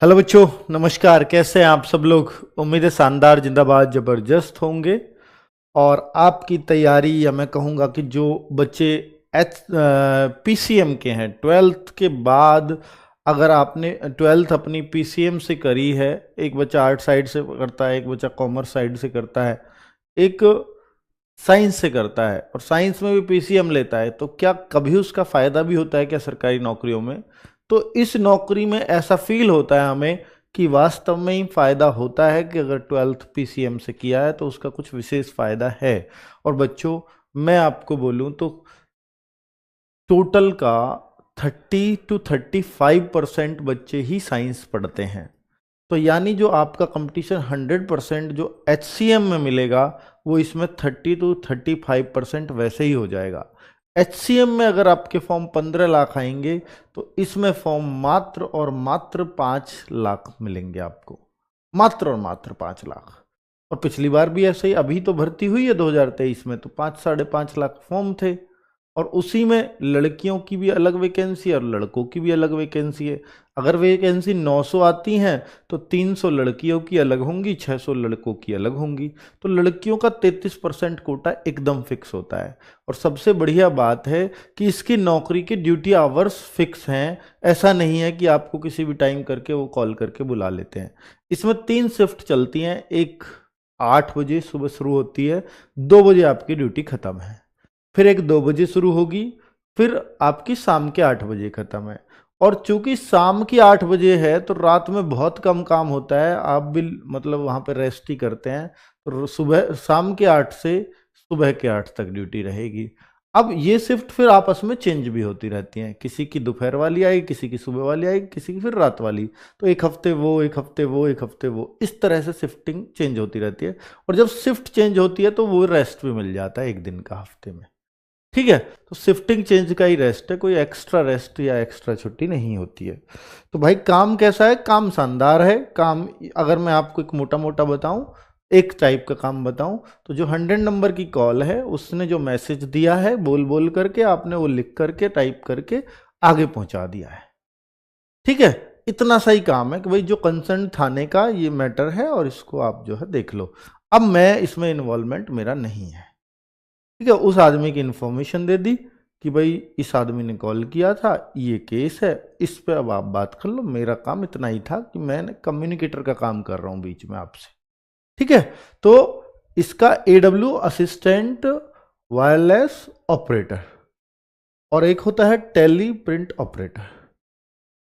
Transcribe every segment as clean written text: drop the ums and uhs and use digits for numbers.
Hello बच्चों, नमस्कार। कैसे हैं आप सब लोग? उम्मीद है शानदार, जिंदाबाद, जबरदस्त होंगे। और आपकी तैयारी, या मैं कहूँगा कि जो बच्चे पीसीएम के हैं, ट्वेल्थ के बाद, अगर आपने ट्वेल्थ अपनी पीसीएम से करी है, एक बच्चा आर्ट साइड से करता है, एक बच्चा कॉमर्स साइड से करता है, एक साइंस से करता है, और साइंस में भी पीसीएम लेता है, तो क्या कभी उसका फायदा भी होता है क्या सरकारी नौकरियों में? तो इस नौकरी में ऐसा फील होता है हमें कि वास्तव में ही फायदा होता है कि अगर ट्वेल्थ पीसीएम से किया है तो उसका कुछ विशेष फायदा है। और बच्चों, मैं आपको बोलूं तो टोटल का 30 to 35% बच्चे ही साइंस पढ़ते हैं। तो यानी जो आपका कंपटीशन 100% जो एचसीएम में मिलेगा, वो इसमें 30 to 35% वैसे ही हो जाएगा। एचसीएम में अगर आपके फॉर्म 15 लाख आएंगे तो इसमें फॉर्म मात्र और मात्र 5 लाख मिलेंगे आपको, मात्र और मात्र 5 लाख। और पिछली बार भी ऐसे ही, अभी तो भर्ती हुई है 2023 में, तो 5-5.5 लाख फॉर्म थे। और उसी में लड़कियों की भी अलग वैकेंसी है और लड़कों की भी अलग वैकेंसी है। अगर वैकेंसी 900 आती हैं तो 300 लड़कियों की अलग होंगी, 600 लड़कों की अलग होंगी। तो लड़कियों का 33% कोटा एकदम फिक्स होता है। और सबसे बढ़िया बात है कि इसकी नौकरी के ड्यूटी आवर्स फिक्स हैं। ऐसा नहीं है कि आपको किसी भी टाइम करके वो कॉल करके बुला लेते हैं। इसमें 3 शिफ्ट चलती हैं। एक 8 बजे सुबह शुरू होती है, 2 बजे आपकी ड्यूटी खत्म है। फिर एक 2 बजे शुरू होगी, फिर आपकी शाम के 8 बजे खत्म है। और चूंकि शाम की 8 बजे है तो रात में बहुत कम काम होता है, आप भी मतलब वहाँ पे रेस्ट ही करते हैं। तो सुबह शाम के 8 से सुबह के 8 तक ड्यूटी रहेगी। अब ये शिफ्ट फिर आपस में चेंज भी होती रहती हैं, किसी की दोपहर वाली आएगी, किसी की सुबह वाली आएगी, किसी की फिर रात वाली। तो एक हफ्ते वो, एक हफ्ते वो, एक हफ्ते वो, इस तरह से शिफ्टिंग चेंज होती रहती है। और जब शिफ्ट चेंज होती है तो वो रेस्ट भी मिल जाता है एक दिन का हफ्ते में। ठीक है, तो शिफ्टिंग चेंज का ही रेस्ट है, कोई एक्स्ट्रा रेस्ट या एक्स्ट्रा छुट्टी नहीं होती है। तो भाई काम कैसा है? काम शानदार है। काम अगर मैं आपको एक मोटा मोटा बताऊं, एक टाइप का काम बताऊं, तो जो 100 नंबर की कॉल है, उसने जो मैसेज दिया है बोल बोल करके, आपने वो लिख करके टाइप करके आगे पहुंचा दिया है। ठीक है, इतना सही काम है कि भाई जो कंसर्न थाने का ये मैटर है और इसको आप जो है देख लो। अब मैं इसमें इन्वॉल्वमेंट मेरा नहीं है। ठीक है, उस आदमी की इंफॉर्मेशन दे दी कि भाई इस आदमी ने कॉल किया था, ये केस है, इस पे अब आप बात कर लो। मेरा काम इतना ही था कि मैं कम्युनिकेटर का काम कर रहा हूं बीच में आपसे। ठीक है, तो इसका एडब्ल्यू असिस्टेंट वायरलेस ऑपरेटर, और एक होता है टेली प्रिंट ऑपरेटर।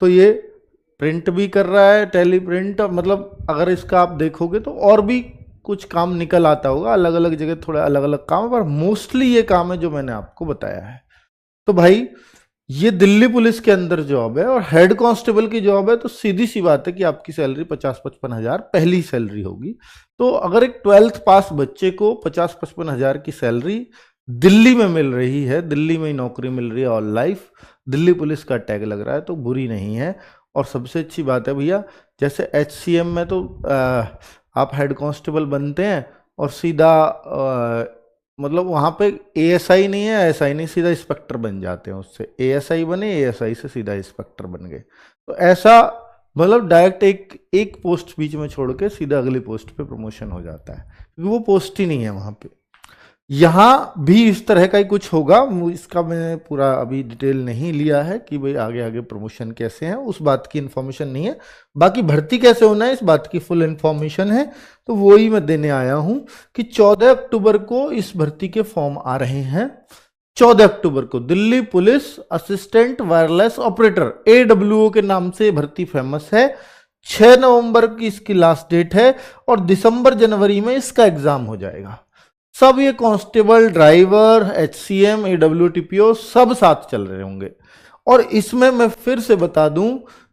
तो ये प्रिंट भी कर रहा है, टेली प्रिंट, मतलब अगर इसका आप देखोगे तो और भी कुछ काम निकल आता होगा, अलग अलग जगह थोड़ा अलग अलग काम है, पर मोस्टली ये काम है जो मैंने आपको बताया है। तो भाई ये दिल्ली पुलिस के अंदर जॉब है और हेड कांस्टेबल की जॉब है। तो सीधी सी बात है कि आपकी सैलरी 50-55 हजार पहली सैलरी होगी। तो अगर एक 12th पास बच्चे को 50-55 हजार की सैलरी दिल्ली में मिल रही है, दिल्ली में ही नौकरी मिल रही है ऑल लाइफ, दिल्ली पुलिस का टैग लग रहा है, तो बुरी नहीं है। और सबसे अच्छी बात है भैया, जैसे एचसीएम में तो आप हेड कांस्टेबल बनते हैं और सीधा मतलब वहाँ पे एएसआई नहीं है, एसआई नहीं, सीधा इंस्पेक्टर बन जाते हैं। उससे एएसआई बने, एएसआई से सीधा इंस्पेक्टर बन गए। तो ऐसा मतलब डायरेक्ट एक एक पोस्ट बीच में छोड़ के सीधा अगली पोस्ट पे प्रमोशन हो जाता है, क्योंकि वो पोस्ट ही नहीं है वहाँ पे। यहाँ भी इस तरह का ही कुछ होगा। इसका मैंने पूरा अभी डिटेल नहीं लिया है कि भाई आगे आगे प्रमोशन कैसे हैं, उस बात की इंफॉर्मेशन नहीं है। बाकी भर्ती कैसे होना है इस बात की फुल इंफॉर्मेशन है, तो वो ही मैं देने आया हूं कि 14 अक्टूबर को इस भर्ती के फॉर्म आ रहे हैं। 14 अक्टूबर को Delhi police assistant wireless operator, AWO के नाम से भर्ती फेमस है। 6 नवंबर की इसकी लास्ट डेट है और दिसंबर जनवरी में इसका एग्जाम हो जाएगा। सब ये कांस्टेबल, ड्राइवर, एचसीएम, एडब्ल्यूटीपीओ सब साथ चल रहे होंगे। और इसमें मैं फिर से बता दूं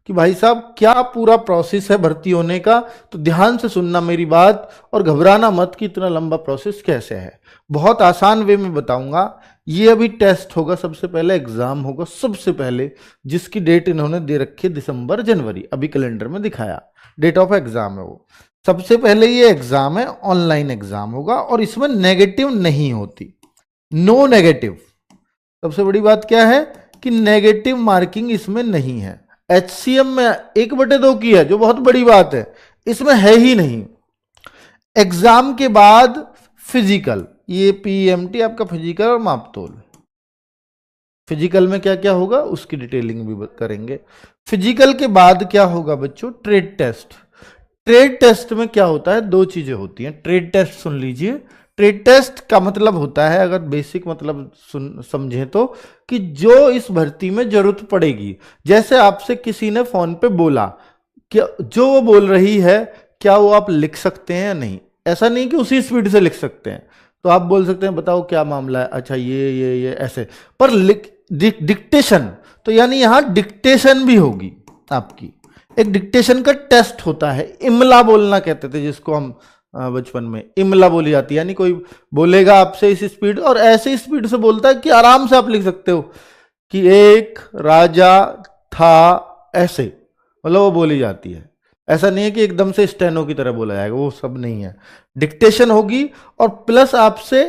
कि भाई साहब क्या पूरा प्रोसेस है भर्ती होने का, तो ध्यान से सुनना मेरी बात और घबराना मत कि इतना लंबा प्रोसेस कैसे है। बहुत आसान वे में बताऊंगा। ये अभी टेस्ट होगा, सबसे पहले एग्जाम होगा, सबसे पहले जिसकी डेट इन्होंने दे रखी है दिसंबर जनवरी, अभी कैलेंडर में दिखाया डेट ऑफ एग्जाम है वो। सबसे पहले ये एग्जाम है, ऑनलाइन एग्जाम होगा और इसमें नेगेटिव नहीं होती, नो नेगेटिव। सबसे बड़ी बात क्या है कि नेगेटिव मार्किंग इसमें नहीं है। HCM में 1/2 की है, जो बहुत बड़ी बात है, इसमें है ही नहीं। एग्जाम के बाद फिजिकल, ये PMT आपका फिजिकल और मापतोल। फिजिकल में क्या क्या होगा उसकी डिटेलिंग भी करेंगे। फिजिकल के बाद क्या होगा बच्चों, ट्रेड टेस्ट। ट्रेड टेस्ट में क्या होता है, 2 चीजें होती हैं। ट्रेड टेस्ट सुन लीजिए। ट्रेड टेस्ट का मतलब होता है, अगर बेसिक मतलब समझें तो, कि जो इस भर्ती में जरूरत पड़ेगी। जैसे आपसे किसी ने फोन पे बोला, क्या जो वो बोल रही है क्या वो आप लिख सकते हैं या नहीं। ऐसा नहीं कि उसी स्पीड से लिख सकते हैं, तो आप बोल सकते हैं बताओ क्या मामला है, अच्छा ये ऐसे। पर डिक्टेशन, तो यानी यहां डिक्टेशन भी होगी आपकी। एक डिक्टेशन का टेस्ट होता है, इमला बोलना कहते थे जिसको हम बचपन में, इमला बोली जाती है। यानी कोई बोलेगा आपसे इस स्पीड, और ऐसे स्पीड से बोलता है कि आराम से आप लिख सकते हो कि एक राजा था, ऐसे मतलब वो बोली जाती है। ऐसा नहीं है कि एकदम से स्टेनो की तरह बोला जाएगा, वो सब नहीं है। डिक्टेशन होगी, और प्लस आपसे,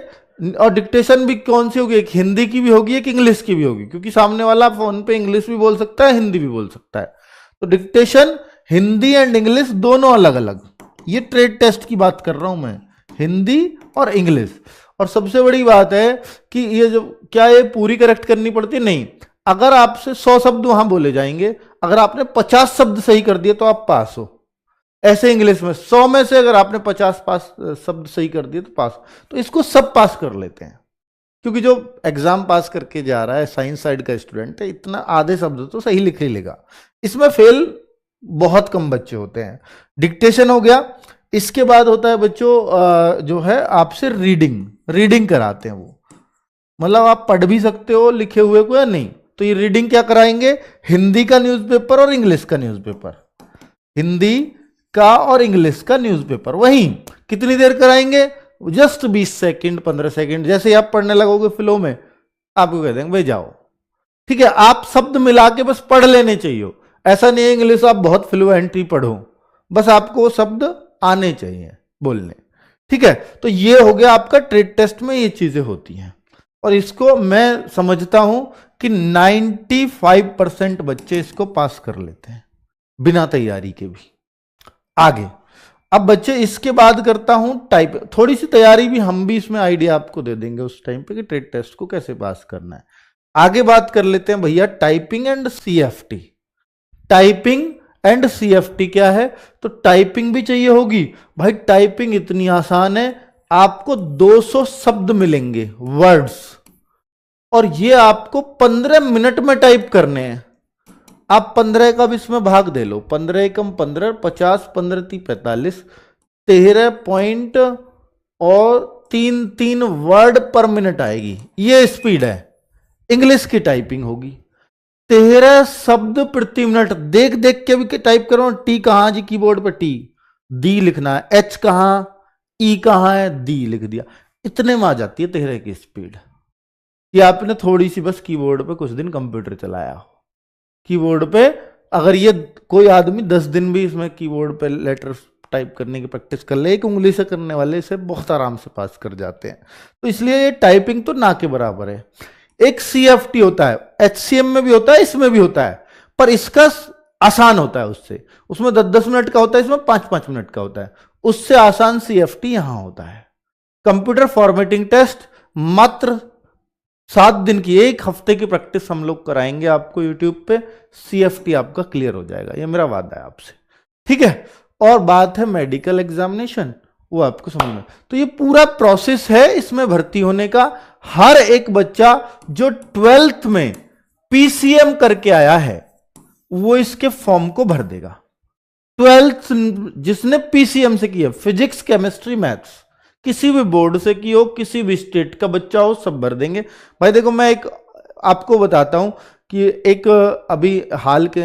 और डिक्टेशन भी कौन सी होगी, एक हिंदी की भी होगी एक इंग्लिश की भी होगी, क्योंकि सामने वाला फोन पे इंग्लिश भी बोल सकता है हिंदी भी बोल सकता है। तो डिक्टेशन हिंदी एंड इंग्लिश दोनों अलग अलग। ये ट्रेड टेस्ट की बात कर रहा हूं मैं, हिंदी और इंग्लिश। और सबसे बड़ी बात है कि ये जो क्या ये पूरी करेक्ट करनी पड़ती है, नहीं। अगर आपसे 100 शब्द वहां बोले जाएंगे, अगर आपने 50 शब्द सही कर दिए तो आप पास हो। ऐसे इंग्लिश में 100 में से अगर आपने 50 शब्द सही कर दिए तो पास। तो इसको सब पास कर लेते हैं, क्योंकि जो एग्जाम पास करके जा रहा है साइंस साइड का स्टूडेंट है, इतना आधे शब्द तो सही लिख ही लेगा। इसमें फेल बहुत कम बच्चे होते हैं। डिक्टेशन हो गया। इसके बाद होता है बच्चों जो है आपसे रीडिंग कराते हैं वो, मतलब आप पढ़ भी सकते हो लिखे हुए को या नहीं। तो ये रीडिंग क्या कराएंगे, हिंदी का न्यूज़पेपर और इंग्लिश का न्यूज़पेपर, हिंदी का और इंग्लिश का न्यूज़पेपर। वही कितनी देर कराएंगे, जस्ट 20 सेकंड 15 सेकंड। जैसे ही आप पढ़ने लगोगे फ्लो में, आपको कह देंगे भाई जाओ, ठीक है। आप शब्द मिला के बस पढ़ लेने चाहिए। ऐसा नहीं है इंग्लिश आप बहुत फ्लुएंटली पढ़ो, बस आपको शब्द आने चाहिए बोलने, ठीक है। तो ये हो गया आपका ट्रेड टेस्ट में ये चीजें होती हैं, और इसको मैं समझता हूं कि 95% बच्चे इसको पास कर लेते हैं बिना तैयारी के भी। आगे अब बच्चे इसके बाद करता हूं टाइप। थोड़ी सी तैयारी भी हम भी इसमें आइडिया आपको दे देंगे उस टाइम पे कि ट्रेड टेस्ट को कैसे पास करना है। आगे बात कर लेते हैं भैया typing and CFT। Typing and CFT क्या है, तो टाइपिंग भी चाहिए होगी भाई। टाइपिंग इतनी आसान है, आपको 200 शब्द मिलेंगे, वर्ड्स, और ये आपको 15 मिनट में टाइप करने हैं। आप 15 का भी इसमें भाग दे लो, 15 एकम 15, 50, 15 × 3 = 45, 13 पॉइंट और 3 वर्ड पर मिनट आएगी। ये स्पीड है। इंग्लिश की टाइपिंग होगी 13 शब्द प्रति मिनट। देख देख के भी टाइप करो। टी कहां जी, कीबोर्ड पे टी, डी लिखना है, एच कहां, ई कहां है, डी लिख दिया। इतने में आ जाती है 13 की स्पीड। ये आपने थोड़ी सी बस कीबोर्ड पे कुछ दिन कंप्यूटर चलाया हो, कीबोर्ड पे अगर ये कोई आदमी 10 दिन भी इसमें कीबोर्ड पे लेटर टाइप करने की प्रैक्टिस कर ले, एक उंगली से करने वाले इसे बहुत आराम से पास कर जाते हैं। तो इसलिए ये टाइपिंग तो ना के बराबर है। एक CFT होता है, HCM में भी होता है, इसमें भी होता है, पर इसका आसान होता है उससे। उसमें 10-10 मिनट का होता है, इसमें 5-5 मिनट का होता है। उससे आसान CFT यहां होता है। कंप्यूटर फॉर्मेटिंग टेस्ट मात्र 7 दिन की, 1 हफ्ते की प्रैक्टिस हम लोग कराएंगे आपको यूट्यूब पे। CFT आपका क्लियर हो जाएगा, ये मेरा वादा है आपसे, ठीक है। और बात है मेडिकल एग्जामिनेशन, वो आपको समझ में। तो ये पूरा प्रोसेस है इसमें भर्ती होने का। हर एक बच्चा जो 12th में PCM करके आया है वो इसके फॉर्म को भर देगा। 12th जिसने PCM से किया, फिजिक्स केमिस्ट्री मैथ्स, किसी भी बोर्ड से की हो, किसी भी स्टेट का बच्चा हो, सब भर देंगे। भाई देखो मैं एक आपको बताता हूं कि एक अभी हाल के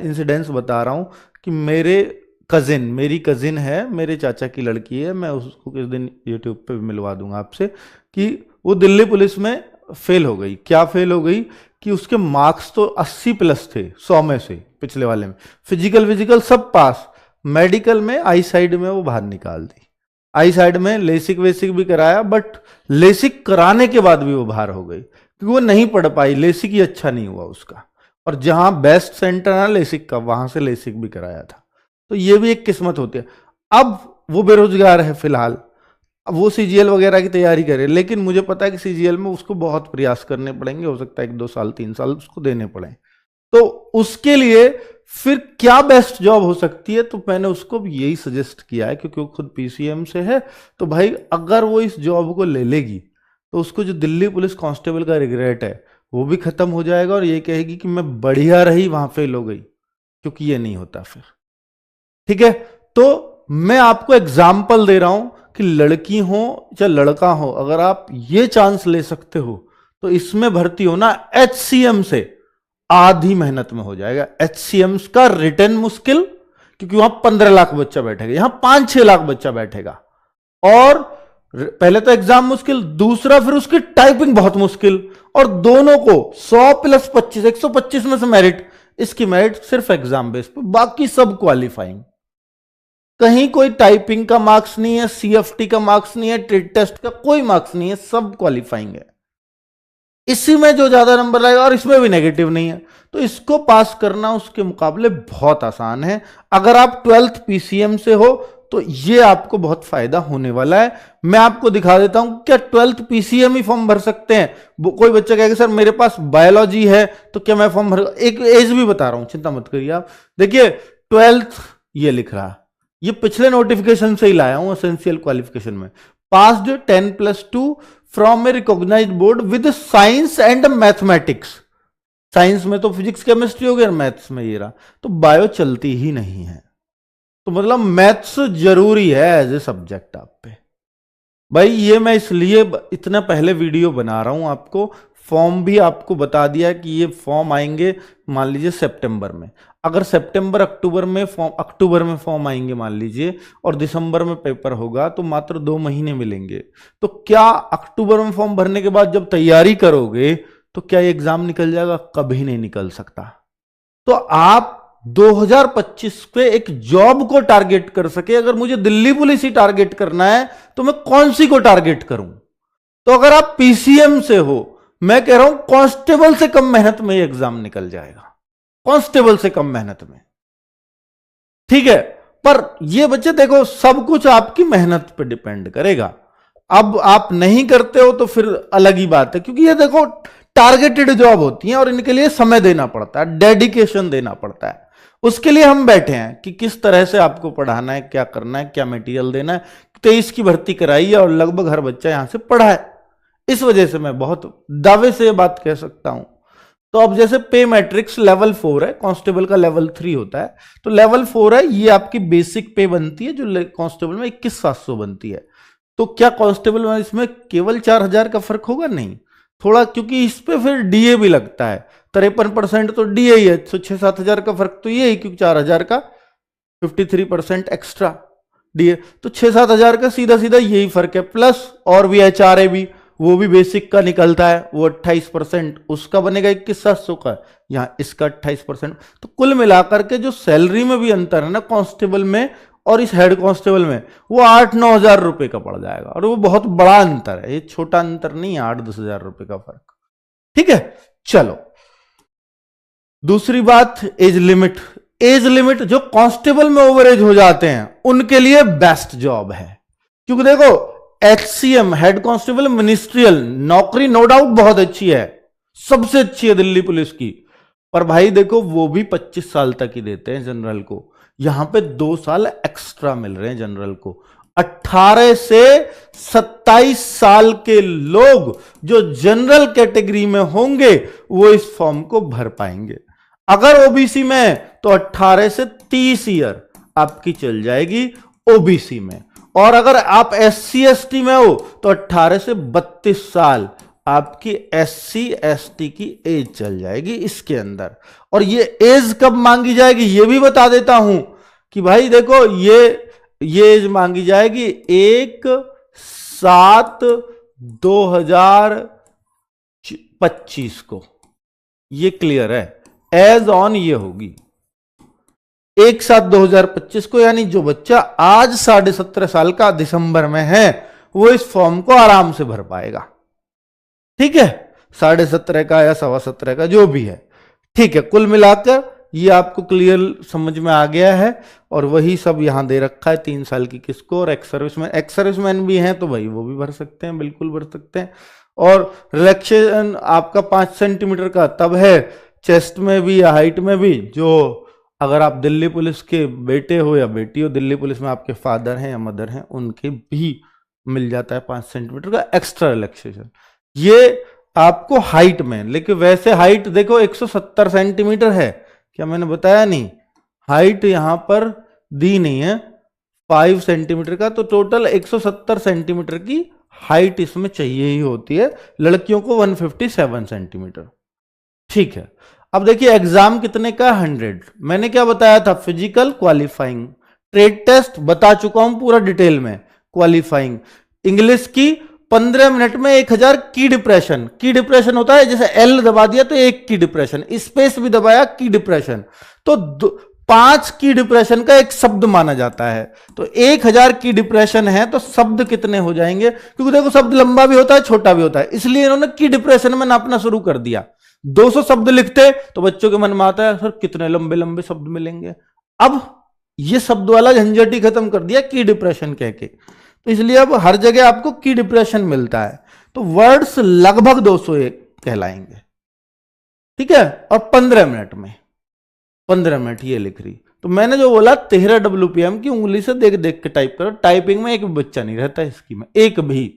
इंसिडेंट्स बता रहा हूं कि मेरी कजिन है, मेरे चाचा की लड़की है। मैं उसको किस दिन यूट्यूब पे भी मिलवा दूंगा आपसे, कि वो दिल्ली पुलिस में फेल हो गई। क्या फेल हो गई कि उसके मार्क्स तो 80+ थे 100 में से, पिछले वाले में फिजिकल सब पास, मेडिकल में आई साइड में वो बाहर निकाल दी। आई साइड में लेसिक वेसिक भी कराया, बट लेसिक कराने के बाद भी वो बाहर हो गई क्योंकि वो नहीं पढ़ पाई, लेसिक ही अच्छा नहीं हुआ उसका। और जहां बेस्ट सेंटर है लेसिक का, वहां से लेसिक भी कराया था। तो ये भी एक किस्मत होती है। अब वो बेरोजगार है फिलहाल, अब वो सीजीएल वगैरह की तैयारी करे, लेकिन मुझे पता है कि सीजीएल में उसको बहुत प्रयास करने पड़ेंगे, हो सकता है 1-2 साल 3 साल उसको देने पड़े। तो उसके लिए फिर क्या बेस्ट जॉब हो सकती है, तो मैंने उसको यही सजेस्ट किया है, क्योंकि वो खुद पीसीएम से है। तो भाई अगर वो इस जॉब को ले लेगी तो उसको जो दिल्ली पुलिस कांस्टेबल का रिग्रेट है वो भी खत्म हो जाएगा, और ये कहेगी कि मैं बढ़िया रही, वहां फेल हो गई, क्योंकि ये नहीं होता फिर। ठीक है, तो मैं आपको एग्जाम्पल दे रहा हूं कि लड़की हो या लड़का हो, अगर आप ये चांस ले सकते हो तो इसमें भर्ती होना एचसीएम से आधी मेहनत में हो जाएगा। एचसीएम का रिटर्न मुश्किल, क्योंकि वहां 15 लाख बच्चा बैठेगा, यहां 5-6 लाख बच्चा बैठेगा, और पहले तो एग्जाम मुश्किल, दूसरा फिर उसकी टाइपिंग बहुत मुश्किल, और दोनों को 100 + 25 125 में से मेरिट, इसकी मेरिट सिर्फ एग्जाम बेस पे, बाकी सब क्वालिफाइंग। कहीं कोई टाइपिंग का मार्क्स नहीं है, सीएफटी का मार्क्स नहीं है, ट्रेड टेस्ट का कोई मार्क्स नहीं है, सब क्वालिफाइंग है। इसी में जो ज्यादा नंबर लाएगा, और इसमें भी नेगेटिव नहीं है, तो इसको पास करना उसके मुकाबले बहुत आसान है। अगर आप 12th पीसीएम से हो तो ये आपको बहुत फायदा होने वाला है। मैं आपको दिखा देता हूं क्या 12th पीसीएम ही फॉर्म भर सकते हैं। कोई बच्चा कहेगा सर मेरे पास बायोलॉजी है तो क्या मैं फॉर्म भर, एक एज भी बता रहा हूं, चिंता मत करिए आप। देखिए 12th ये लिख रहा है, ये पिछले नोटिफिकेशन से ही लाया हूं, एसेंशियल क्वालिफिकेशन में passed 10+2 from a recognised board with science and mathematics. Science में तो फिजिक्स केमिस्ट्री हो गया, और मैथ्स में ये रहा, तो बायो चलती ही नहीं है। तो मतलब मैथ्स जरूरी है एज ए सब्जेक्ट आप पे। भाई ये मैं इसलिए इतना पहले वीडियो बना रहा हूं, आपको फॉर्म भी आपको बता दिया कि ये फॉर्म आएंगे मान लीजिए सितंबर में। अगर सितंबर अक्टूबर में फॉर्म आएंगे मान लीजिए, और दिसंबर में पेपर होगा, तो मात्र 2 महीने मिलेंगे। तो क्या अक्टूबर में फॉर्म भरने के बाद जब तैयारी करोगे तो क्या ये एग्जाम निकल जाएगा? कभी नहीं निकल सकता। तो आप 2025 पे एक जॉब को टारगेट कर सके। अगर मुझे दिल्ली पुलिस ही टारगेट करना है तो मैं कौन सी को टारगेट करूं? तो अगर आप पीसीएम से हो, मैं कह रहा हूं कांस्टेबल से कम मेहनत में एग्जाम निकल जाएगा, कांस्टेबल से कम मेहनत में। ठीक है, पर ये बच्चे देखो सब कुछ आपकी मेहनत पे डिपेंड करेगा। अब आप नहीं करते हो तो फिर अलग ही बात है, क्योंकि ये देखो टारगेटेड जॉब होती है और इनके लिए समय देना पड़ता है, डेडिकेशन देना पड़ता है। उसके लिए हम बैठे हैं कि किस तरह से आपको पढ़ाना है, क्या करना है, क्या मटेरियल देना है। 23 की भर्ती कराई है और लगभग हर बच्चा यहां से पढ़ा है। इस वजह से मैं बहुत दावे से बात कह सकता हूं। तो अब जैसे पे मैट्रिक्स लेवल 4 है, कांस्टेबल का लेवल 3 होता है, तो लेवल 4 है, ये आपकी बेसिक पे बनती है, जो कांस्टेबल में 21,700 बनती है। तो क्या कांस्टेबल में इसमें केवल 4,000 का फर्क होगा? नहीं, थोड़ा, क्योंकि इस पे फिर डीए भी लगता है, 53% तो डीए ही है, तो 6-7 हजार का फर्क तो ये ही, क्योंकि 4,000 का 53% एक्स्ट्रा डीए, तो 6-7 हजार का सीधा सीधा यही फर्क है। प्लस और भी एचआरए भी, वो भी बेसिक का निकलता है, वो 28%, उसका बनेगा 21,700 का, यहां इसका 28%। तो कुल मिलाकर के जो सैलरी में भी अंतर है ना कांस्टेबल में और इस हेड कांस्टेबल में, वो 8-9 हजार रुपए का पड़ जाएगा, और वो बहुत बड़ा अंतर है, ये छोटा अंतर नहीं है, 8-10 हजार रुपए का फर्क। ठीक है, चलो दूसरी बात, एज लिमिट। एज लिमिट जो कांस्टेबल में ओवर एज हो जाते हैं उनके लिए बेस्ट जॉब है, क्योंकि देखो एचसीएम हेड कांस्टेबल मिनिस्ट्रियल नौकरी नो डाउट बहुत अच्छी है, सबसे अच्छी है दिल्ली पुलिस की, पर भाई देखो वो भी 25 साल तक ही देते हैं जनरल को, यहां पे 2 साल एक्स्ट्रा मिल रहे हैं जनरल को। 18 से 27 साल के लोग जो जनरल कैटेगरी में होंगे वो इस फॉर्म को भर पाएंगे। अगर ओबीसी में तो 18 से 30 ईयर आपकी चल जाएगी ओबीसी में, और अगर आप एससी एसटी में हो तो 18 से 32 साल आपकी एससी एसटी की एज चल जाएगी इसके अंदर। और ये एज कब मांगी जाएगी ये भी बता देता हूं कि भाई देखो ये एज मांगी जाएगी 1/7/2025 को, ये क्लियर है, एज ऑन ये होगी 1/7/2025 को, यानी जो बच्चा आज 17.5 साल का दिसंबर में है वो इस फॉर्म को आराम से भर पाएगा। ठीक है, 17.5 का या 17.25 का जो भी है। ठीक है, कुल मिलाकर ये आपको क्लियर समझ में आ गया है। और वही सब यहां दे रखा है 3 साल की किसको, और एक्स सर्विसमैन भी हैं तो भाई वो भी भर सकते हैं, बिल्कुल भर सकते हैं। और रिलैक्सेशन आपका 5 सेंटीमीटर का तब है चेस्ट में भी या हाइट में भी, जो अगर आप दिल्ली पुलिस के बेटे हो या बेटी हो, दिल्ली पुलिस में आपके फादर हैं या मदर हैं, उनके भी मिल जाता है 5 सेंटीमीटर का एक्स्ट्रा रिलैक्सेशन। ये आपको हाइट में, लेकिन वैसे हाइट देखो 170 सेंटीमीटर है, क्या मैंने बताया नहीं, हाइट यहां पर दी नहीं है 5 सेंटीमीटर का, तो टोटल 170 सेंटीमीटर की हाइट इसमें चाहिए ही होती है। लड़कियों को 157 सेंटीमीटर। ठीक है, अब देखिए एग्जाम कितने का, 100। मैंने क्या बताया था, फिजिकल क्वालिफाइंग, ट्रेड टेस्ट बता चुका हूं पूरा डिटेल में, क्वालिफाइंग, इंग्लिश की 15 मिनट में 1000 की डिप्रेशन। की डिप्रेशन होता है जैसे एल दबा दिया तो 1 की डिप्रेशन, स्पेस भी दबाया की डिप्रेशन, तो 5 की डिप्रेशन का एक शब्द माना जाता है। तो 1000 की डिप्रेशन है तो शब्द कितने हो जाएंगे, क्योंकि देखो शब्द लंबा भी होता है छोटा भी होता है, इसलिए इन्होंने की डिप्रेशन में नापना शुरू कर दिया। 200 शब्द लिखते तो बच्चों के मन में आता है सर कितने लंबे लंबे शब्द मिलेंगे। अब ये शब्द वाला झंझट ही खत्म कर दिया की डिप्रेशन कह के, तो इसलिए अब हर जगह आपको की डिप्रेशन मिलता है। तो वर्ड्स लगभग 201 कहलाएंगे। ठीक है, और 15 मिनट में 15 मिनट ये लिख रही। तो मैंने जो बोला 13 WPM की उंगली से देख देख के टाइप करो, टाइपिंग में एक भी बच्चा नहीं रहता इसकी में, एक भी।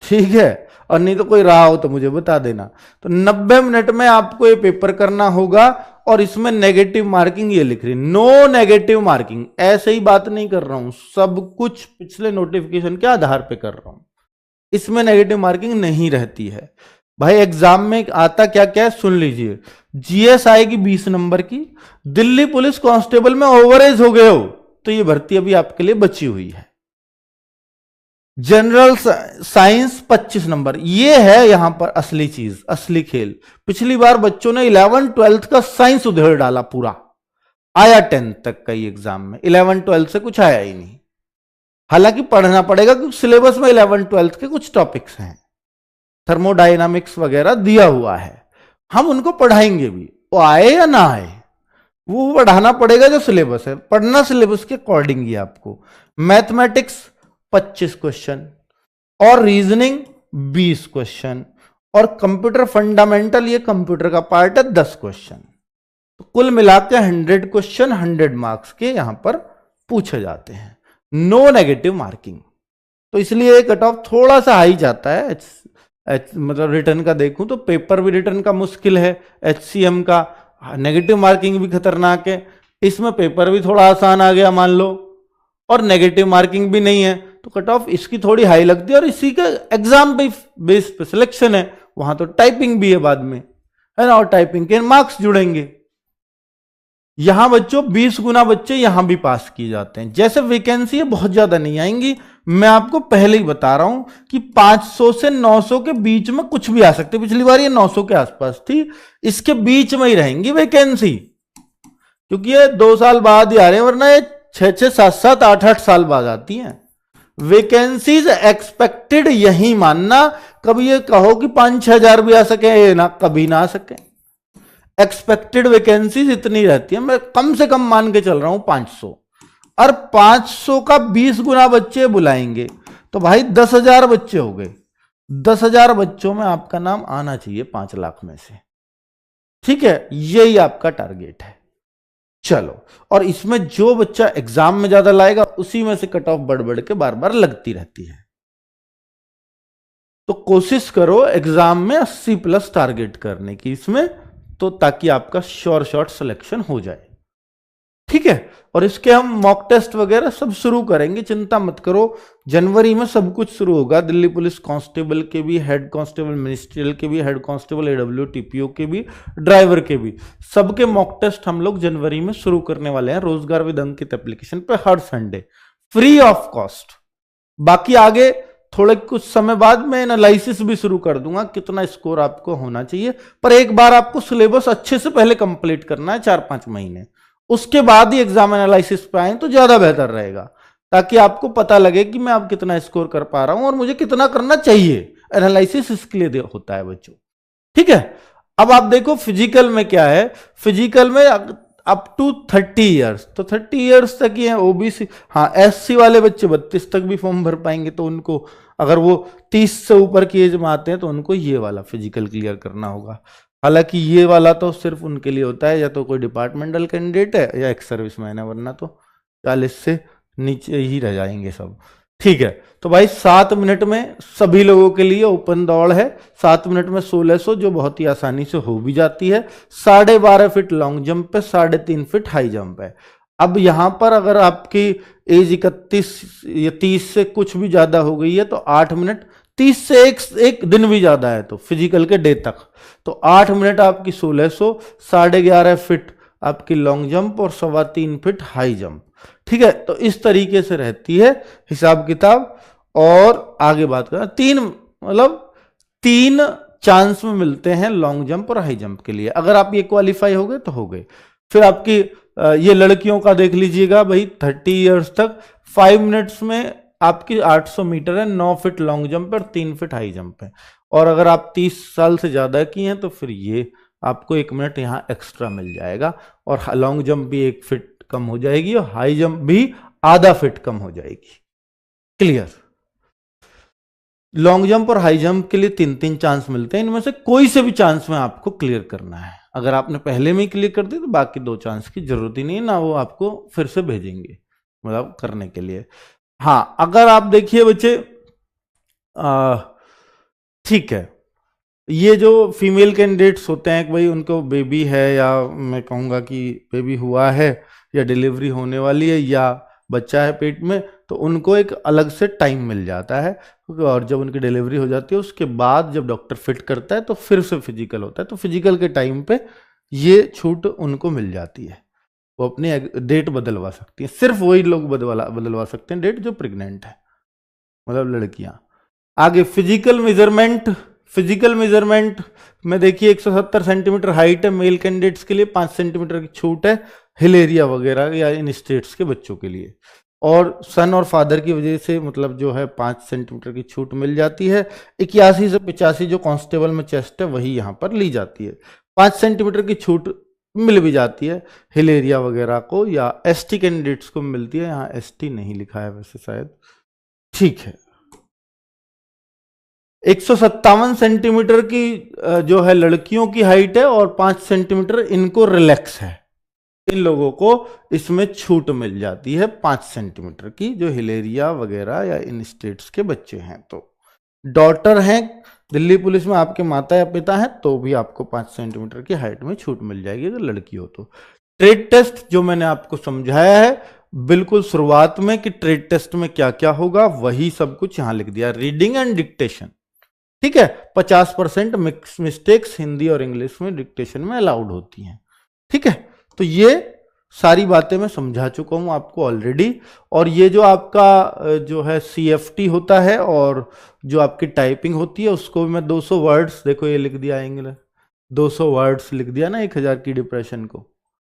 ठीक है, और नहीं तो कोई रहा हो तो मुझे बता देना। तो 90 मिनट में आपको ये पेपर करना होगा, और इसमें नेगेटिव मार्किंग ये लिख रही, नो नेगेटिव मार्किंग। ऐसे ही बात नहीं कर रहा हूं, सब कुछ पिछले नोटिफिकेशन के आधार पे कर रहा हूं, इसमें नेगेटिव मार्किंग नहीं रहती है। भाई एग्जाम में आता क्या क्या है सुन लीजिए। जीएस आएगी 20 नंबर की, दिल्ली पुलिस कांस्टेबल में ओवरेज हो गए हो तो ये भर्ती अभी आपके लिए बची हुई है। जनरल साइंस 25 नंबर, ये है यहां पर असली चीज, असली खेल। पिछली बार बच्चों ने 11 12th का साइंस उधेड़ डाला पूरा, आया 10th तक का ही एग्जाम में, 11 12 से कुछ आया ही नहीं। हालांकि पढ़ना पड़ेगा क्योंकि सिलेबस में 11 12 के कुछ टॉपिक्स हैं, थर्मोडायनामिक्स वगैरह दिया हुआ है, हम उनको पढ़ाएंगे भी, वो आए या ना आए वो पढ़ाना पड़ेगा जो सिलेबस है, पढ़ना सिलेबस के अकॉर्डिंग ही आपको। मैथमेटिक्स 25 क्वेश्चन और रीजनिंग 20 क्वेश्चन, और कंप्यूटर फंडामेंटल ये कंप्यूटर का पार्ट है 10 क्वेश्चन। तो कुल मिलाकर 100 क्वेश्चन 100 मार्क्स के यहां पर पूछे जाते हैं, नो नेगेटिव मार्किंग। तो इसलिए कट ऑफ थोड़ा सा हाई जाता है। मतलब रिटर्न का देखूं तो पेपर भी रिटर्न का मुश्किल है, HCM का नेगेटिव मार्किंग भी खतरनाक है, इसमें पेपर भी थोड़ा आसान आ गया मान लो, और नेगेटिव मार्किंग भी नहीं है, तो कट ऑफ इसकी थोड़ी हाई लगती है। और इसी का एग्जाम बेस पे सिलेक्शन है, वहां तो टाइपिंग भी है बाद में, है ना, और टाइपिंग के मार्क्स जुड़ेंगे। यहां बच्चों 20 गुना बच्चे यहां भी पास किए जाते हैं। जैसे वैकेंसी है बहुत ज्यादा नहीं आएंगी, मैं आपको पहले ही बता रहा हूं कि 500 से 900 के बीच में कुछ भी आ सकते। पिछली बार ये 900 के आसपास थी, इसके बीच में ही रहेंगी वैकेंसी, क्योंकि ये 2 साल बाद ही आ रहे हैं, वरना ये 6-6 7-7 8-8 साल बाद आती हैं वैकेंसीज। एक्सपेक्टेड यही मानना, कभी ये कहो कि 5-6 हजार भी आ सके ना, कभी ना आ सके। एक्सपेक्टेड वैकेंसीज इतनी रहती है, मैं कम से कम मान के चल रहा हूं 500, और 500 का 20 गुना बच्चे बुलाएंगे तो भाई 10,000 बच्चे हो गए। 10,000 बच्चों में आपका नाम आना चाहिए 5 लाख में से। ठीक है, यही आपका टारगेट है। चलो, और इसमें जो बच्चा एग्जाम में ज्यादा लाएगा उसी में से कट ऑफ बढ़ बढ़ के बार बार लगती रहती है। तो कोशिश करो एग्जाम में 80+ टारगेट करने की इसमें, तो ताकि आपका श्योर शॉट सिलेक्शन हो जाए। ठीक है, और इसके हम मॉक टेस्ट वगैरह सब शुरू करेंगे, चिंता मत करो। जनवरी में सब कुछ शुरू होगा, दिल्ली पुलिस कांस्टेबल के भी, हेड कांस्टेबल मिनिस्ट्रियल के भी, हेड कांस्टेबल AW TPO के भी, ड्राइवर के भी, सबके मॉक टेस्ट हम लोग जनवरी में शुरू करने वाले हैं। रोजगार विद अंकित एप्लीकेशन पे हर संडे फ्री ऑफ कॉस्ट। बाकी आगे थोड़े कुछ समय बाद मैं एनालिसिस भी शुरू कर दूंगा कितना स्कोर आपको होना चाहिए, पर एक बार आपको सिलेबस अच्छे से पहले कंप्लीट करना है 4-5 महीने, उसके बाद ही एग्जाम एनालिसिस पे आए तो ज्यादा बेहतर रहेगा, ताकि आपको पता लगे कि मैं अब कितना स्कोर कर पा रहा हूं और मुझे कितना करना चाहिए। एनालिसिस इसके लिए होता है बच्चों। ठीक है, अब आप देखो फिजिकल में क्या है, फिजिकल में अप टू 30 ईयर्स, तो 30 ईयर्स तक ही है ओबीसी। हाँ, एससी वाले बच्चे 32 तक भी फॉर्म भर पाएंगे, तो उनको अगर वो 30 से ऊपर की एज में आते हैं तो उनको ये वाला फिजिकल क्लियर करना होगा। हालांकि ये वाला तो सिर्फ उनके लिए होता है या तो कोई डिपार्टमेंटल कैंडिडेट है या एक्स सर्विसमैन है, वरना तो 40 से नीचे ही रह जाएंगे सब। ठीक है, तो भाई 7 मिनट में सभी लोगों के लिए ओपन दौड़ है, 7 मिनट में 1600 जो बहुत ही आसानी से हो भी जाती है। 12.5 फीट लॉन्ग जंप है, 3.5 फीट हाई जंप है। अब यहां पर अगर आपकी एज 31 या 30 से कुछ भी ज्यादा हो गई है तो 8 मिनट, 30 से एक दिन भी ज्यादा है तो फिजिकल के डे तक, तो 8 मिनट आपकी 1600, 11.5 फीट आपकी लॉन्ग जंप और 3.25 फीट हाई जंप। ठीक है, तो इस तरीके से रहती है हिसाब किताब। और आगे बात करें, तीन चांस में मिलते हैं लॉन्ग जंप और हाई जंप के लिए। अगर आप ये क्वालिफाई हो गए तो हो गए। फिर आपकी ये लड़कियों का देख लीजिएगा भाई, 30 इयर्स तक 5 मिनट्स में आपकी 800 मीटर है, 9 फीट लॉन्ग जंप और 3 फीट हाई जंप है। और अगर आप 30 साल से ज्यादा की हैं तो फिर ये आपको 1 मिनट यहां एक्स्ट्रा मिल जाएगा, और लॉन्ग जंप भी 1 फीट कम हो जाएगी और हाई जंप भी आधा फीट कम हो जाएगी। क्लियर? लॉन्ग जंप और हाई जंप के लिए 3-3 चांस मिलते हैं, इनमें से कोई से भी चांस में आपको क्लियर करना है। अगर आपने पहले में ही क्लियर कर दी तो बाकी 2 चांस की जरूरत ही नहीं है ना, वो आपको फिर से भेजेंगे मतलब करने के लिए। हाँ, अगर आप देखिए बच्चे, ठीक है, ये जो फीमेल कैंडिडेट्स होते हैं कि भाई उनको बेबी है, या मैं कहूँगा कि बेबी हुआ है या डिलीवरी होने वाली है या बच्चा है पेट में, तो उनको एक अलग से टाइम मिल जाता है। और जब उनकी डिलीवरी हो जाती है उसके बाद जब डॉक्टर फिट करता है तो फिर से फिजिकल होता है, तो फिजिकल के टाइम पे ये छूट उनको मिल जाती है, वो अपनी डेट बदलवा सकती है। सिर्फ वही लोग बदलवा सकते हैं डेट जो प्रेग्नेंट है, मतलब लड़कियां। आगे फिजिकल मेजरमेंट में देखिए 170 सेंटीमीटर हाइट है मेल कैंडिडेट्स के लिए, 5 सेंटीमीटर की छूट है हिल एरिया वगैरह या इन स्टेट्स के बच्चों के लिए। और सन और फादर की वजह से मतलब जो है 5 सेंटीमीटर की छूट मिल जाती है। 81 से 85 जो कांस्टेबल में चेस्ट है वही यहाँ पर ली जाती है। 5 सेंटीमीटर की छूट मिल भी जाती है हिल एरिया वगैरह को, या एसटी कैंडिडेट्स को मिलती है, यहाँ एसटी नहीं लिखा है वैसे शायद। ठीक है, 157 सेंटीमीटर की जो है लड़कियों की हाइट है और 5 सेंटीमीटर इनको रिलैक्स है, इन लोगों को इसमें छूट मिल जाती है 5 सेंटीमीटर की, जो हिलेरिया वगैरह या इन स्टेट्स के बच्चे हैं। तो डॉटर हैं दिल्ली पुलिस में, आपके माता या पिता हैं, तो भी आपको 5 सेंटीमीटर की हाइट में छूट मिल जाएगी अगर लड़की हो तो। ट्रेड टेस्ट जो मैंने आपको समझाया है बिल्कुल शुरुआत में कि ट्रेड टेस्ट में क्या क्या होगा, वही सब कुछ यहां लिख दिया, रीडिंग एंड डिक्टेशन। ठीक है, 50% मिस्टेक्स हिंदी और इंग्लिश में डिक्टेशन में अलाउड होती हैं। ठीक है, तो ये सारी बातें मैं समझा चुका हूं आपको ऑलरेडी। और ये जो आपका जो है CFT होता है और जो आपकी टाइपिंग होती है उसको भी मैं 200 वर्ड्स, देखो ये लिख दिया इंग्लिश 200 वर्ड्स लिख दिया ना 1000 की डिप्रेशन को,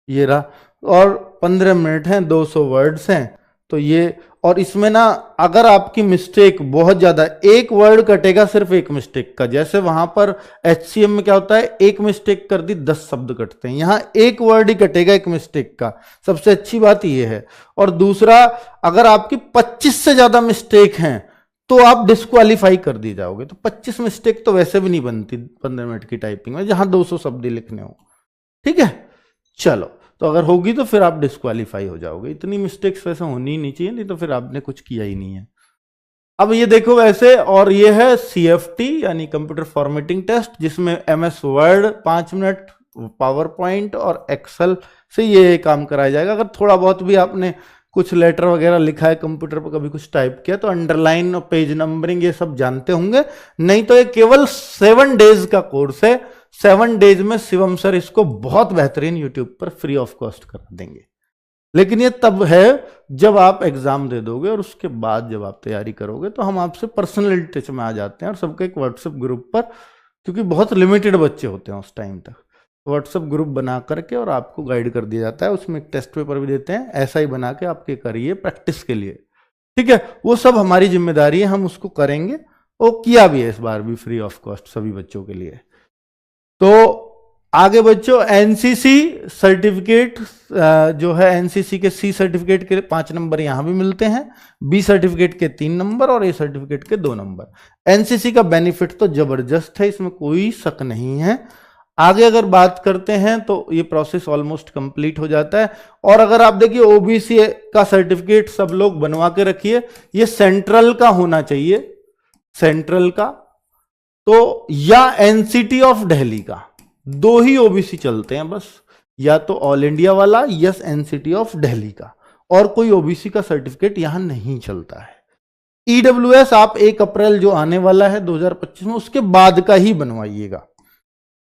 ये रहा। और 15 मिनट हैं, 200 वर्ड्स हैं, तो ये। और इसमें ना अगर आपकी मिस्टेक बहुत ज्यादा, एक वर्ड कटेगा सिर्फ एक मिस्टेक का, जैसे वहां पर HCM में क्या होता है, एक मिस्टेक कर दी 10 शब्द कटते हैं, यहां एक वर्ड ही कटेगा एक मिस्टेक का। सबसे अच्छी बात यह है। और दूसरा, अगर आपकी 25 से ज्यादा मिस्टेक हैं तो आप डिस्क्वालीफाई कर दी जाओगे। तो 25 मिस्टेक तो वैसे भी नहीं बनती 15 मिनट की टाइपिंग में, जहां 200 शब्द लिखने हो। ठीक है, चलो, तो अगर होगी तो फिर आप डिस्क्वालीफाई हो जाओगे। इतनी मिस्टेक्स वैसे होनी ही नहीं चाहिए, नहीं तो फिर आपने कुछ किया ही नहीं है। अब ये देखो वैसे, और ये है CFT यानी कंप्यूटर फॉर्मेटिंग टेस्ट, जिसमें MS word 5 minute, power point और एक्सेल से ये काम कराया जाएगा। अगर थोड़ा बहुत भी आपने कुछ लेटर वगैरह लिखा है कंप्यूटर पर, कभी कुछ टाइप किया, तो अंडरलाइन और पेज नंबरिंग ये सब जानते होंगे। नहीं तो ये केवल 7 डेज का कोर्स है, 7 डेज में शिवम सर इसको बहुत बेहतरीन यूट्यूब पर फ्री ऑफ कॉस्ट कर देंगे। लेकिन ये तब है जब आप एग्जाम दे दोगे, और उसके बाद जब आप तैयारी करोगे तो हम आपसे पर्सनल टच में आ जाते हैं, और सबके एक व्हाट्सएप ग्रुप पर, क्योंकि बहुत लिमिटेड बच्चे होते हैं उस टाइम तक, व्हाट्सएप ग्रुप बना करके और आपको गाइड कर दिया जाता है। उसमें एक टेस्ट पेपर भी देते हैं, ऐसा ही बना के आपके करिए प्रैक्टिस के लिए। ठीक है, वो सब हमारी जिम्मेदारी है, हम उसको करेंगे। वो किया भी है इस बार भी फ्री ऑफ कॉस्ट सभी बच्चों के लिए। तो आगे बच्चों एनसीसी सर्टिफिकेट जो है, एनसीसी के सी सर्टिफिकेट के 5 नंबर यहां भी मिलते हैं, बी सर्टिफिकेट के 3 नंबर और ए सर्टिफिकेट के 2 नंबर। एनसीसी का बेनिफिट तो जबरदस्त है, इसमें कोई शक नहीं है। आगे अगर बात करते हैं तो ये प्रोसेस ऑलमोस्ट कंप्लीट हो जाता है। और अगर आप देखिए ओबीसी का सर्टिफिकेट सब लोग बनवा के रखिए, ये सेंट्रल का होना चाहिए, सेंट्रल का तो, या एनसीटी ऑफ दिल्ली का, 2 ही ओबीसी चलते हैं बस, या तो ऑल इंडिया वाला या एनसीटी ऑफ दिल्ली का, और कोई ओबीसी का सर्टिफिकेट यहां नहीं चलता है। ईडब्ल्यूएस आप 1 अप्रैल जो आने वाला है 2025 में, उसके बाद का ही बनवाइएगा।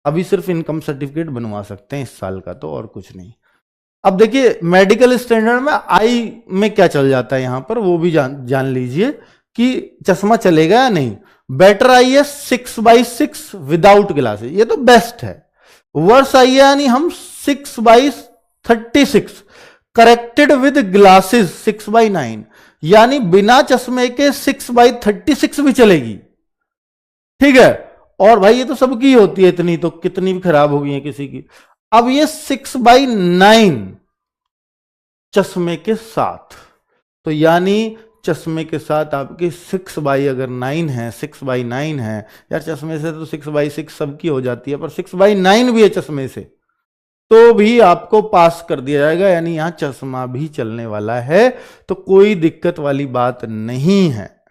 अभी सिर्फ इनकम सर्टिफिकेट बनवा सकते हैं इस साल का, तो और कुछ नहीं। अब देखिए मेडिकल स्टैंडर्ड में आई में क्या चल जाता है यहां पर, वो भी जान लीजिए कि चश्मा चलेगा या नहीं। बेटर आई है 6/6 विदाउट ग्लासेस, ये तो बेस्ट है। वर्स आई है यानी हम 6/36 करेक्टेड विद ग्लासेस 6/9, यानी बिना चश्मे के 6/36 भी चलेगी, ठीक है। और भाई ये तो सबकी होती है इतनी, तो कितनी भी खराब हो गई है किसी की। अब ये 6/9 चश्मे के साथ, तो यानी चश्मे के साथ आपकी 6/9 है, 6/9 है यार। चश्मे से तो 6/6 सबकी हो जाती है, पर 6/9 भी है चश्मे से, तो भी आपको पास कर दिया जाएगा, यानी यहां चश्मा भी चलने वाला है, तो कोई दिक्कत वाली बात नहीं है,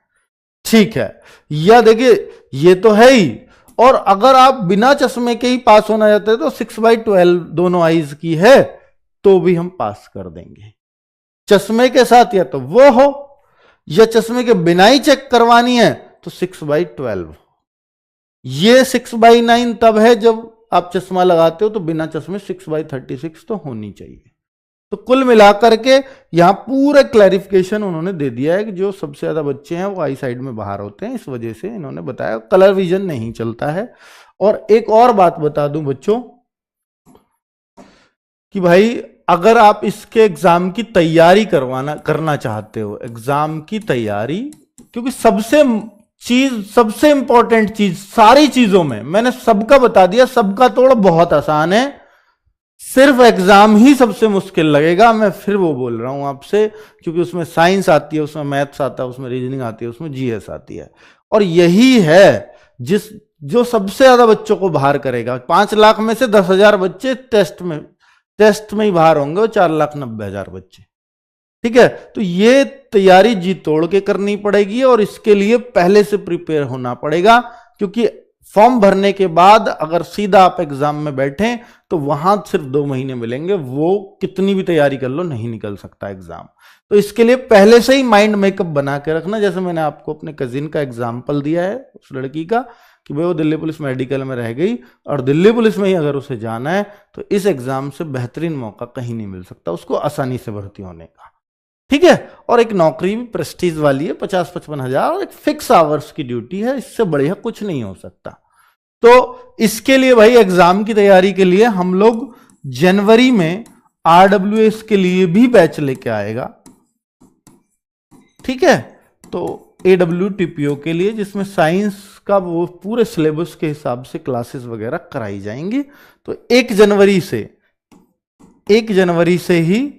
ठीक है। या देखिए ये तो है ही, और अगर आप बिना चश्मे के ही पास होना चाहते हैं तो 6/12 दोनों आईज की है, तो भी हम पास कर देंगे। चश्मे के साथ या तो वो हो, या चश्मे के बिना ही चेक करवानी है तो 6/12। ये 6/9 तब है जब आप चश्मा लगाते हो, तो बिना चश्मे 6/36 तो होनी चाहिए। तो कुल मिलाकर के यहां पूरा क्लैरिफिकेशन उन्होंने दे दिया है कि जो सबसे ज्यादा बच्चे हैं वो आई साइड में बाहर होते हैं, इस वजह से इन्होंने बताया कलर विजन नहीं चलता है। और एक और बात बता दूं बच्चों कि भाई अगर आप इसके एग्जाम की तैयारी करना चाहते हो, एग्जाम की तैयारी, क्योंकि सबसे इंपॉर्टेंट चीज सारी चीजों में मैंने सबका बता दिया, सबका तोड़ बहुत आसान है, सिर्फ एग्जाम ही सबसे मुश्किल लगेगा। मैं फिर वो बोल रहा हूं आपसे, क्योंकि उसमें साइंस आती है, उसमें मैथ्स आता है, उसमें रीजनिंग आती है, उसमें जीएस आती है, और यही है जो सबसे ज्यादा बच्चों को बाहर करेगा। 5 लाख में से 10,000 बच्चे टेस्ट में ही बाहर होंगे, वो 4,90,000 बच्चे, ठीक है। तो ये तैयारी जी तोड़ के करनी पड़ेगी, और इसके लिए पहले से प्रिपेयर होना पड़ेगा, क्योंकि फॉर्म भरने के बाद अगर सीधा आप एग्जाम में बैठें तो वहां सिर्फ 2 महीने मिलेंगे, वो कितनी भी तैयारी कर लो नहीं निकल सकता एग्जाम। तो इसके लिए पहले से ही माइंड मेकअप बना के रखना। जैसे मैंने आपको अपने कजिन का एग्जाम्पल दिया है, उस लड़की का, कि भाई वो दिल्ली पुलिस मेडिकल में रह गई, और दिल्ली पुलिस में ही अगर उसे जाना है तो इस एग्जाम से बेहतरीन मौका कहीं नहीं मिल सकता उसको आसानी से भर्ती होने का, ठीक है। और एक नौकरी भी प्रेस्टीज वाली है, 50-55 हजार, और एक फिक्स आवर्स की ड्यूटी है, इससे बढ़िया कुछ नहीं हो सकता। तो इसके लिए भाई एग्जाम की तैयारी के लिए हम लोग जनवरी में आरडब्ल्यूएस के लिए भी बैच लेके आएगा, ठीक है। तो AWTPO के लिए, जिसमें साइंस का वो पूरे सिलेबस के हिसाब से क्लासेस वगैरह कराई जाएंगी। तो 1 जनवरी से ही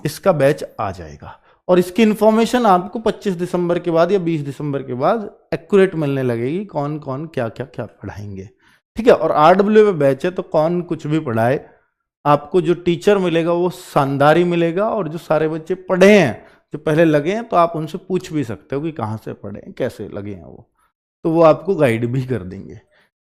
इसका बैच आ जाएगा, और इसकी इंफॉर्मेशन आपको 25 दिसंबर के बाद या 20 दिसंबर के बाद एक्यूरेट मिलने लगेगी, कौन कौन क्या क्या क्या पढ़ाएंगे, ठीक है। और RW में बैच है तो कौन कुछ भी पढ़ाए, आपको जो टीचर मिलेगा वो शानदार ही मिलेगा, और जो सारे बच्चे पढ़े हैं, जो पहले लगे हैं, तो आप उनसे पूछ भी सकते हो कि कहाँ से पढ़े हैं, कैसे लगे हैं वो, तो वो आपको गाइड भी कर देंगे,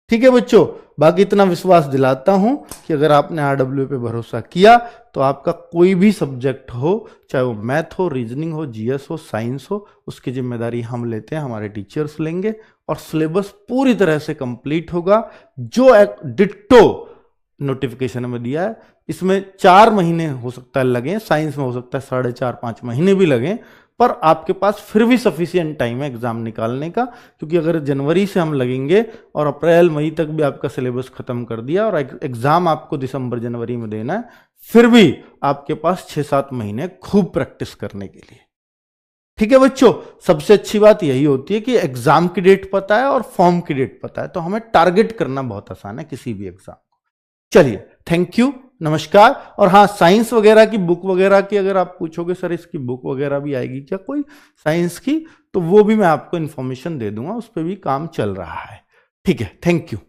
ठीक है बच्चों। बाकी इतना विश्वास दिलाता हूं कि अगर आपने RW पे भरोसा किया तो आपका कोई भी सब्जेक्ट हो, चाहे वो मैथ हो, रीजनिंग हो, जीएस हो, साइंस हो, उसकी जिम्मेदारी हम लेते हैं, हमारे टीचर्स लेंगे, और सिलेबस पूरी तरह से कंप्लीट होगा, जो डिट्टो नोटिफिकेशन में दिया है। इसमें 4 महीने हो सकता है लगे, साइंस में हो सकता है 4.5-5 महीने भी लगे, पर आपके पास फिर भी सफिशिएंट टाइम है एग्जाम निकालने का, क्योंकि अगर जनवरी से हम लगेंगे और अप्रैल मई तक भी आपका सिलेबस खत्म कर दिया और एग्जाम आपको दिसंबर जनवरी में देना है, फिर भी आपके पास 6-7 महीने खूब प्रैक्टिस करने के लिए, ठीक है बच्चों। सबसे अच्छी बात यही होती है कि एग्जाम की डेट पता है और फॉर्म की डेट पता है, तो हमें टारगेट करना बहुत आसान है किसी भी एग्जाम। चलिए, थैंक यू, नमस्कार। और हाँ, साइंस वगैरह की बुक वगैरह की अगर आप पूछोगे सर इसकी बुक वगैरह भी आएगी क्या कोई साइंस की, तो वो भी मैं आपको इन्फॉर्मेशन दे दूंगा, उस पर भी काम चल रहा है। ठीक है, थैंक यू।